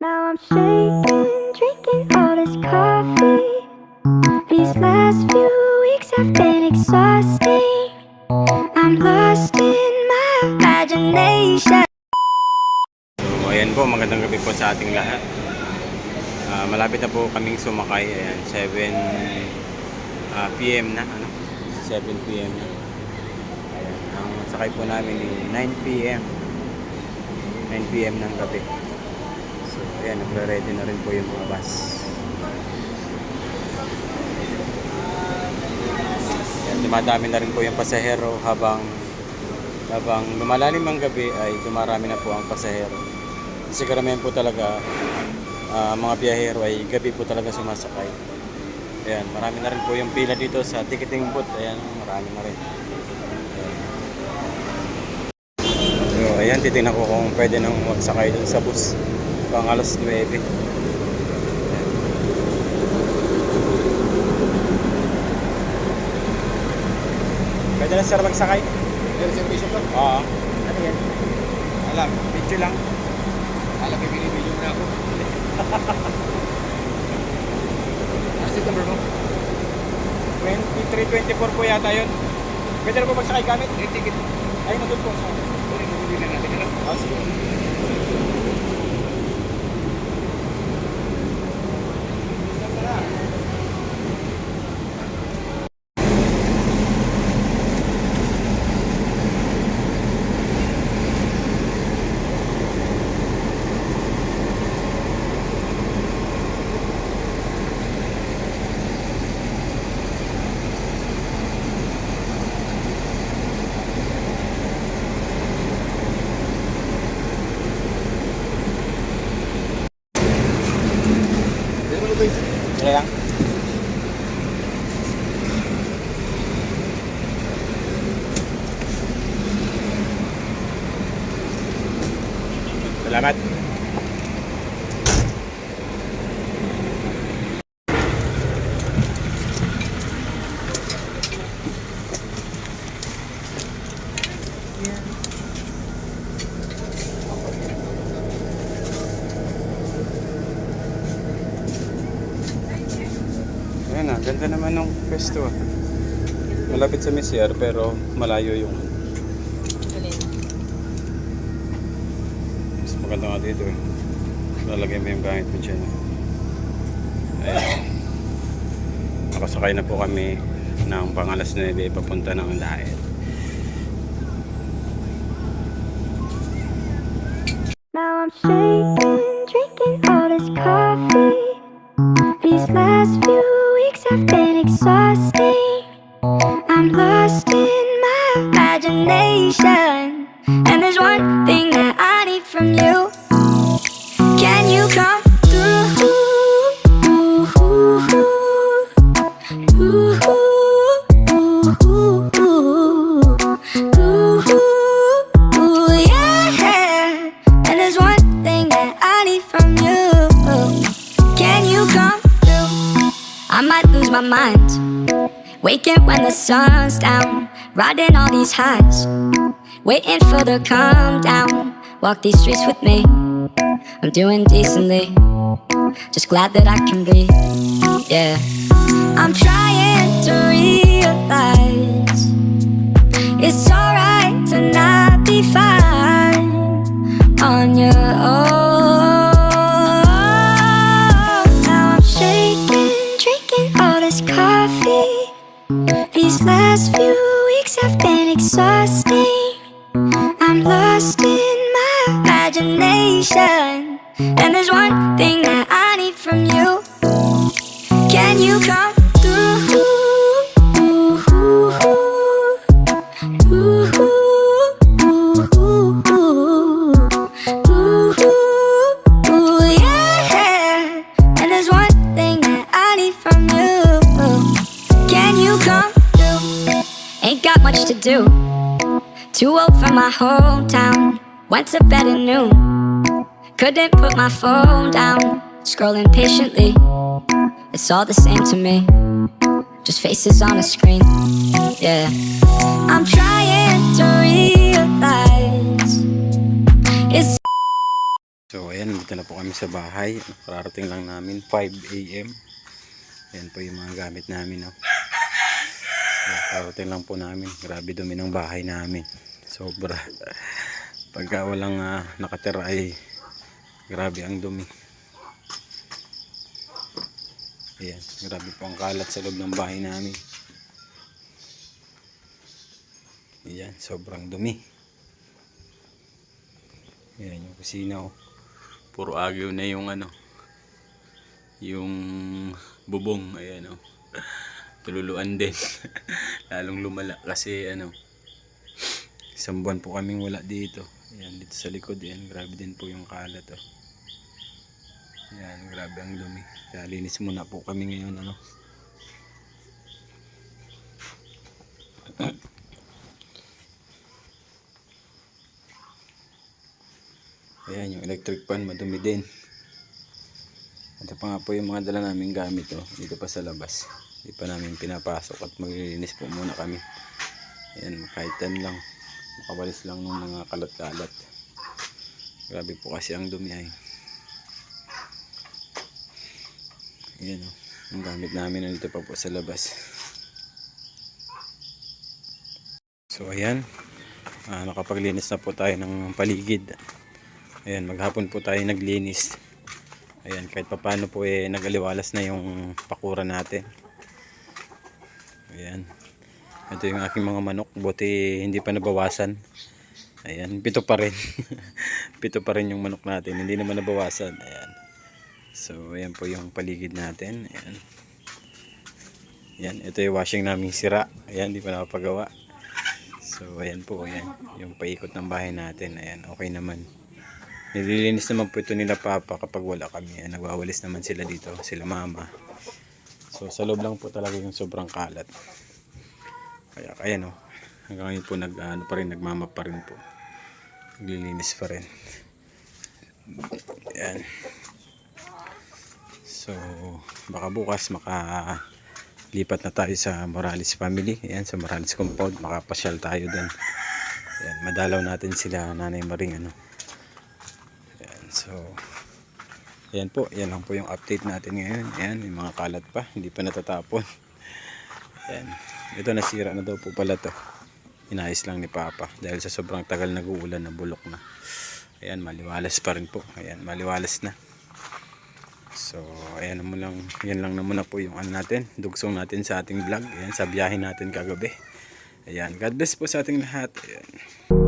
Now I'm shaking, drinking all this coffee. These last few weeks have been exhausting. I'm lost in my imagination. So ayan po, magandang gabi po sa ating lahat. Malapit na po kaming sumakay. Ayan, 7 PM na, 7 PM na. Ayan, ang sakay po namin ay 9 PM 9 PM ng gabi. So ayan, nagre-ready na rin po yung mga bus. Ayan, dumadami na rin po yung pasahero habang lumalalim ang gabi ay dumarami na po ang pasahero. Kasi karamihan po talaga mga biyahero ay gabi po talaga sumasakay. Ayan, marami na rin po yung pila dito sa ticketing booth. Ayan, marami na rin. So, ayan, titignan ko kung pwede nang magsakay dun sa bus pang alas 9. Ayan. Pwede na sir magsakay? May reservation ko? Oo. Ano yan? Alam, video lang. Alam, may binibidyo mo na ako. Ano seat number mo? 23-24 po yata yun. Pwede na po magsakay gamit? May ticket. Ay, nandun po. Sorry, bibili na natin. Ano? Oh, sige. Kaya lang. Salamat. Ayan na, ganda naman ng pwesto. Malapit sa Mesier pero malayo yung mas maganda nga dito eh. Lalagay mo yung gamit mo dyan. Ayan. Nakasakay na po kami ng pang alas 9 papunta ng Daet. Now I'm shaking, drinking all this coffee. These last few weeks have been exhausting. I'm lost in my imagination. And there's one thing that I need from you. Can you come through? Yeah. And there's one thing that I need from you. Can you come through? I might lose my mind, waking when the sun's down, riding all these highs, waiting for the calm down. Walk these streets with me, I'm doing decently, just glad that I can breathe. Yeah, I'm trying to realize it's alright to not be fine on your own. Now I'm shaking, drinking all this coffee. These last few weeks have been exhausting. I'm lost in my imagination. And there's one thing that I need from you. Can you come through? Yeah. And there's one thing that I need from you. Can you come through? Ain't got much to do. Too old for my hometown. Went to bed at noon. Couldn't put my phone down. Scrolling patiently. It's all the same to me. Just faces on a screen. Yeah. I'm trying to realize it's. So ayan, dito na po kami sa bahay. Kararating lang namin 5 AM. Ayan po yung mga gamit namin, no. Ayan, kararating lang po namin. Grabe dumi ng bahay namin. Sobra. Pagka walang nakatira ay grabe ang dumi. Ayan, grabe po ang kalat sa loob ng bahay namin. Ayan, sobrang dumi. Ayan yung kusina, oh. Puro agyo na yung yung bubong. Ayan, oh. Tululuan din. Lalong lumala kasi isang buwan po kaming wala dito. Ayan, dito sa likod. Ayan, grabe din po yung kalat, oh. Ayan, grabe ang dumi. Kaya linis muna po kami ngayon, Ayan, yung electric fan madumi din. Ito pa nga po yung mga dala namin gamit, oh. Dito pa sa labas. Hindi pa namin pinapasok at maglilinis po muna kami. Ayan, kahit lang. Makawalis lang ng mga kalat-kalat. Grabe po kasi ang dumi ay. Ayan, oh. Yung gamit namin nandito pa po sa labas. So ayan, nakapaglinis na po tayo ng paligid. Ayan, maghapon po tayo naglinis. Ayan, kahit papaano po nagaliwalas na yung pakura natin. Ayan, ito yung aking mga manok, buti hindi pa nabawasan. Ayan, 7 pa rin. 7 pa rin yung manok natin, hindi naman nabawasan. Ayan. So ayan po yung paligid natin. Ayan. Ayan, ito yung washing namin sira. Ayan, hindi pa nakapagawa. So ayan po, ayan yung paikot ng bahay natin. Ayan, okay naman. Nililinis naman po ito nila papa kapag wala kami. Ayan, nagwawalis naman sila dito, sila mama. So sa loob lang po talaga yung sobrang kalat. Kaya no, hanggang ngayon po pa rin, nagmamap pa rin po. Naglilinis pa rin. Ayan. So baka bukas makalipat na tayo sa Morales family. Ayan, sa Morales compound, makapasyal tayo dun. Ayan, madalaw natin sila Nanay Maring Ayan, so ayan po, yan lang po yung update natin ngayon. Ayan, yung mga kalat pa, hindi pa natatapon. Ayan, ito nasira na daw po pala to. Inayos lang ni Papa dahil sa sobrang tagal nag-uulan na bulok na. Ayan, maliwalas pa rin po. Ayan, maliwalas na. So ayan naman lang, yan lang naman na po yung natin, dugsong natin sa ating vlog. Ayan, sa biyahe natin kagabi. Ayan, God bless po sa ating lahat. Ayan.